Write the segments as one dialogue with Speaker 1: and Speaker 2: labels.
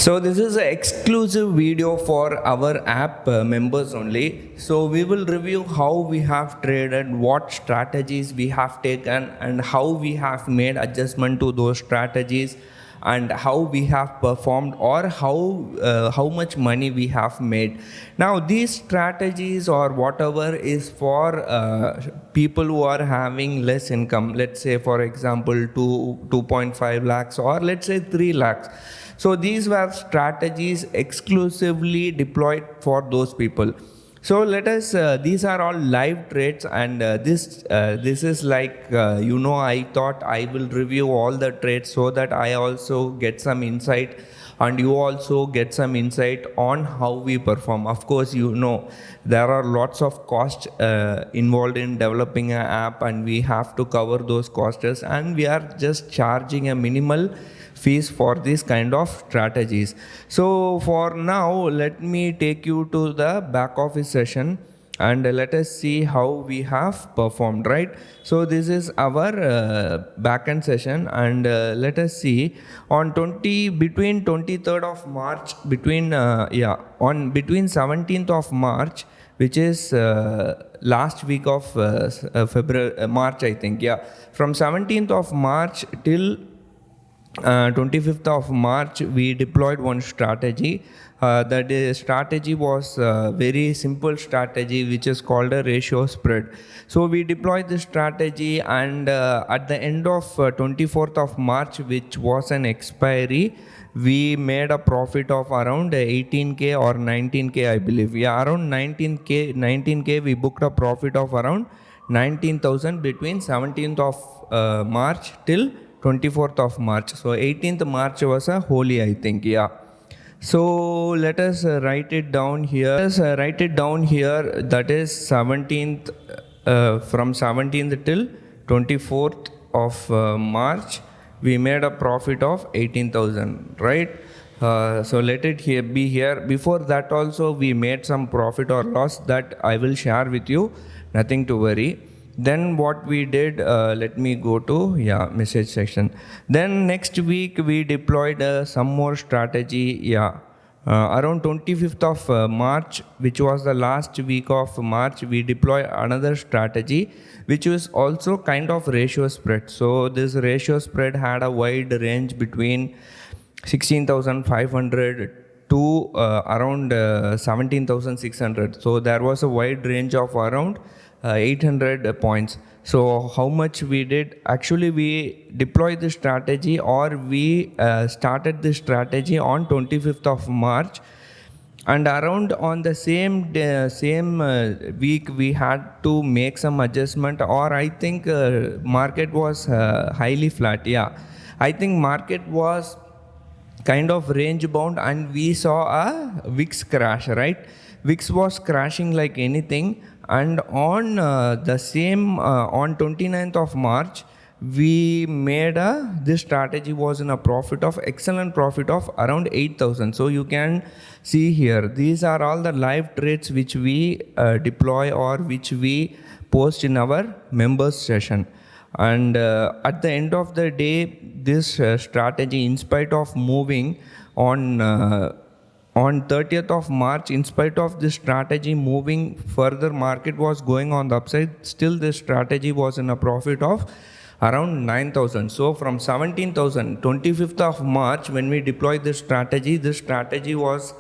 Speaker 1: So this is an exclusive video for our app members only. So we will review how we have traded, what strategies we have taken, and how we have made adjustment to those strategies, and how we have performed, or how much money we have made. Now these strategies or whatever is for people who are having less income. Let's say for example 2.5 lakhs, or let's say 3 lakhs. So these were strategies exclusively deployed for those people. So let us, these are all live trades, and this is like, I thought I will review all the trades so that I also get some insight and you also get some insight on how we perform. Of course, there are lots of costs involved in developing an app, and we have to cover those costs, and we are just charging a minimal fees for these kind of strategies. So for now, let me take you to the back office session and let us see how we have performed, right? So this is our backend session, and let us see on between 23rd of March, between 17th of March, which is last week of February, March, I think. Yeah, from 17th of March till 25th of March, we deployed one strategy. That strategy was a very simple strategy, which is called a ratio spread. So we deployed this strategy, and at the end of 24th of March, which was an expiry, we made a profit of around 18k or 19k, I believe. Yeah, around 19k we booked a profit of around 19,000 between 17th of March till 24th of March. So 18th March was a holy, I think. Yeah. So let us write it down here. That is 17th, from 17th till 24th of March, we made a profit of 18,000, right? So let it be here. Before that also we made some profit or loss that I will share with you. Nothing to worry. Then what we did, let me go to message section. Then next week we deployed some more strategy. Around 25th of March, which was the last week of March, we deployed another strategy, which was also kind of ratio spread. So this ratio spread had a wide range between 16,500 to around 17,600. So there was a wide range of around 800 points. So how much we did? Actually, we deployed the strategy, or we started the strategy on 25th of March, and around on the same week we had to make some adjustment, or I think market was highly flat. Yeah, I think market was kind of range bound, and we saw a VIX crash, right? VIX was crashing like anything, and on the same on 29th of March, we made this strategy was in a excellent profit of around 8,000. So you can see here, these are all the live trades which we deploy or which we post in our members session. And at the end of the day, this strategy, in spite of moving on 30th of March, in spite of this strategy moving further, market was going on the upside. Still, this strategy was in a profit of around 9,000. So from 17,000, 25th of March, when we deployed this strategy was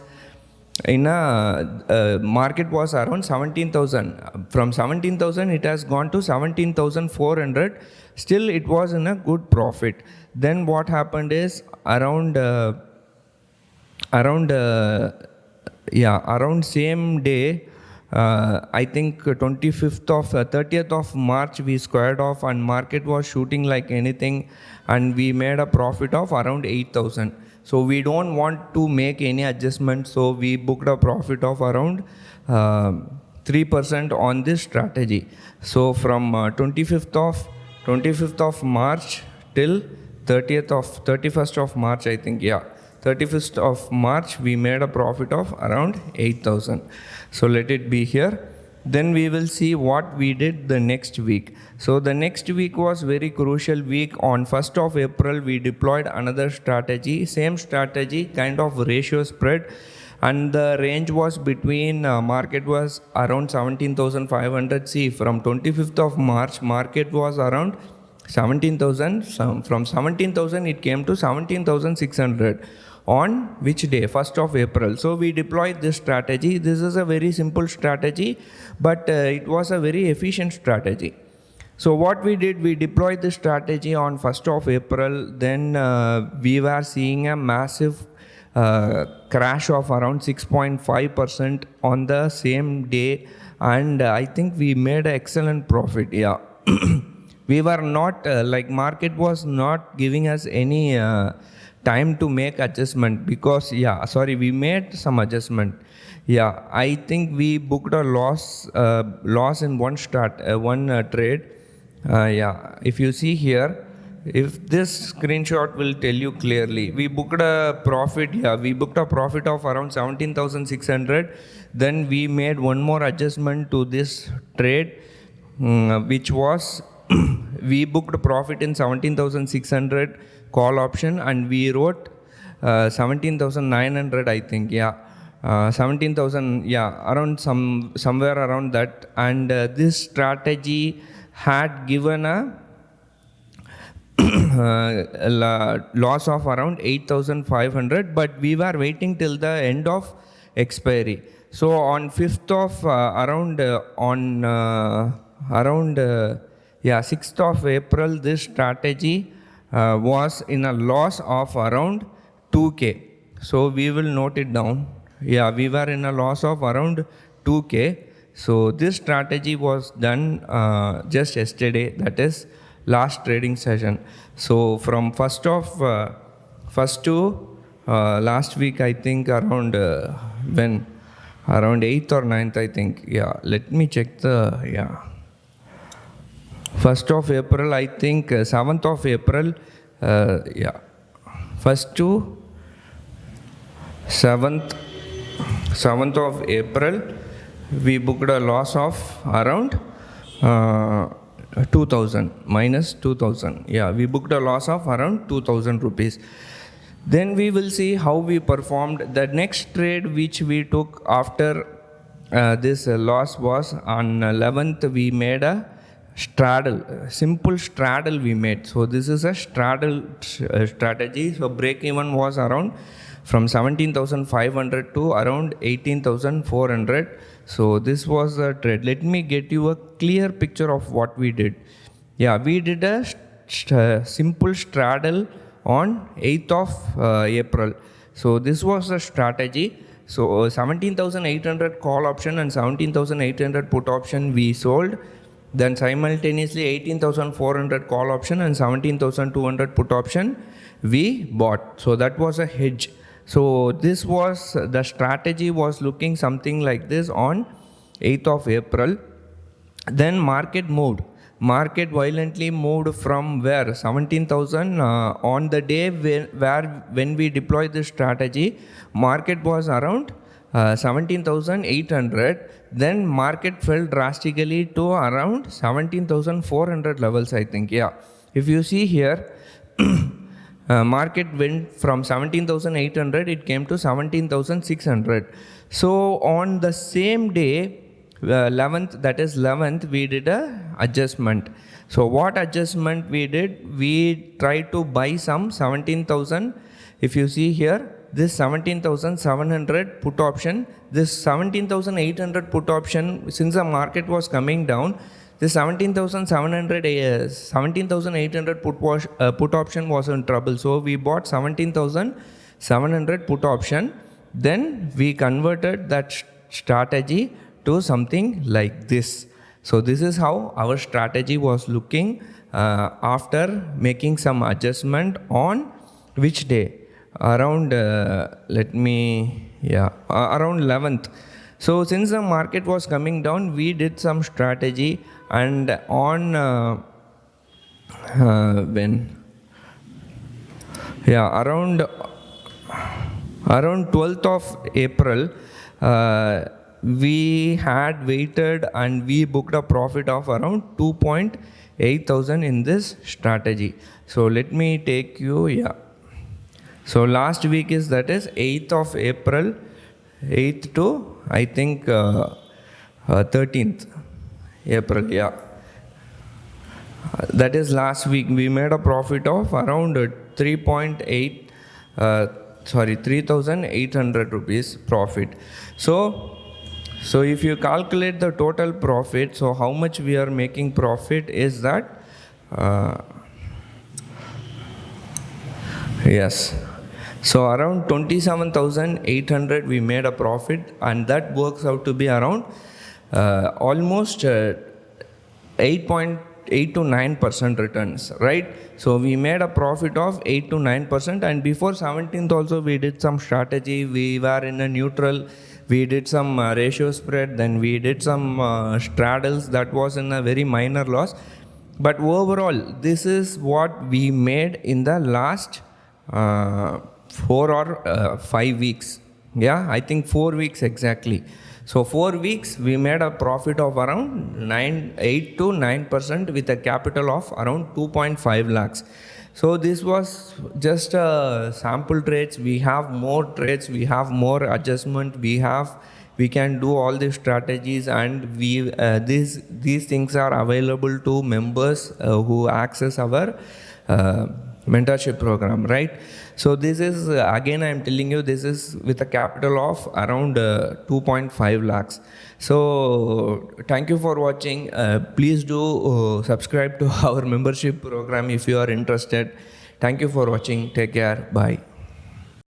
Speaker 1: in a market was around 17,000. From 17,000, it has gone to 17,400. Still, it was in a good profit. Then what happened is around same day, I think 30th of March, we squared off, and market was shooting like anything, and we made a profit of around 8,000. So we don't want to make any adjustment, so we booked a profit of around 3% on this strategy. So from 25th of March till 31st of March, I think. 31st of March, we made a profit of around 8,000. So let it be here. then we will see what we did the next week. So the next week was very crucial week. On 1st of April, we deployed another strategy, same strategy, kind of ratio spread, and the range was between, market was around 17,500. See, from 25th of March, market was around 17,000. From 17,000, it came to 17,600. On which day? 1st of April. So we deployed this strategy. This is a very simple strategy, but it was a very efficient strategy. So what we did, we deployed this strategy on 1st of April. Then we were seeing a massive crash of around 6.5% on the same day, and I think we made an excellent profit. Yeah. We were not like, market was not giving us any time to make adjustment, because we made some adjustment. I think we booked a loss in one trade. If you see here, if this screenshot will tell you clearly, we booked a profit. We booked a profit of around 17,600. Then we made one more adjustment to this trade, which was we booked a profit in 17,600 call option, and we wrote 17,900, I think. 17,000, around somewhere around that. And this strategy had given a loss of around 8,500, but we were waiting till the end of expiry. So on 5th of 6th of April, this strategy was in a loss of around 2K. So we will note it down. We were in a loss of around 2K. So this strategy was done just yesterday, that is last trading session. So from first to last week, I think around around 8th or 9th, I think. Let me check the 1st of April, I think 7th of April, 1st to 7th of April, we booked a loss of around 2,000, minus 2,000. We booked a loss of around 2,000 rupees. Then we will see how we performed. The next trade which we took after this loss was on 11th, we made a simple straddle we made. So this is a straddle strategy. So break even was around from 17,500 to around 18,400. So this was a trade. Let me get you a clear picture of what we did. We did a simple straddle on 8th of April. So this was a strategy. So 17,800 call option and 17,800 put option we sold. Then simultaneously 18,400 call option and 17,200 put option we bought. So that was a hedge. So this was, the strategy was looking something like this on 8th of April. Then market moved. Market violently moved from where? 17,000 on the day when we deployed this strategy, market was around 17,800. Then market fell drastically to around 17,400 levels, I think. If you see here, market went from 17,800, it came to 17,600. So on the same day, 11th, we did a adjustment. So what adjustment we did? We tried to buy some 17,000. If you see here, this 17,700 put option, this 17,800 put option, since the market was coming down, this 17,800 put option was in trouble. So we bought 17,700 put option. Then we converted that strategy to something like this. So this is how our strategy was looking after making some adjustment on which day? Around around 11th. So since the market was coming down, we did some strategy, and on around 12th of April, we had waited and we booked a profit of around 2.8 thousand in this strategy. So let me take you, yeah. So last week is, that is 8th of April, 8th to I think 13th April, yeah. That is last week. We made a profit of around 3,800 rupees profit. So if you calculate the total profit, so how much we are making profit is that, yes. So around 27,800 we made a profit, and that works out to be around almost 8.8 to 9% returns, right? So we made a profit of 8 to 9%, and before 17th also we did some strategy. We were in a neutral. We did some ratio spread, then we did some straddles. That was in a very minor loss. But overall, this is what we made in the last 4 or 5 weeks. Yeah, I think 4 weeks exactly. So 4 weeks we made a profit of around 8 to 9% with a capital of around 2.5 lakhs. So this was just a sample trades. We have more trades, we have more adjustment, we can do all these strategies, and these things are available to members who access our mentorship program, right? So this is, again I am telling you, this is with a capital of around 2.5 lakhs. So thank you for watching. Please do subscribe to our membership program if you are interested. Thank you for watching. Take care. Bye.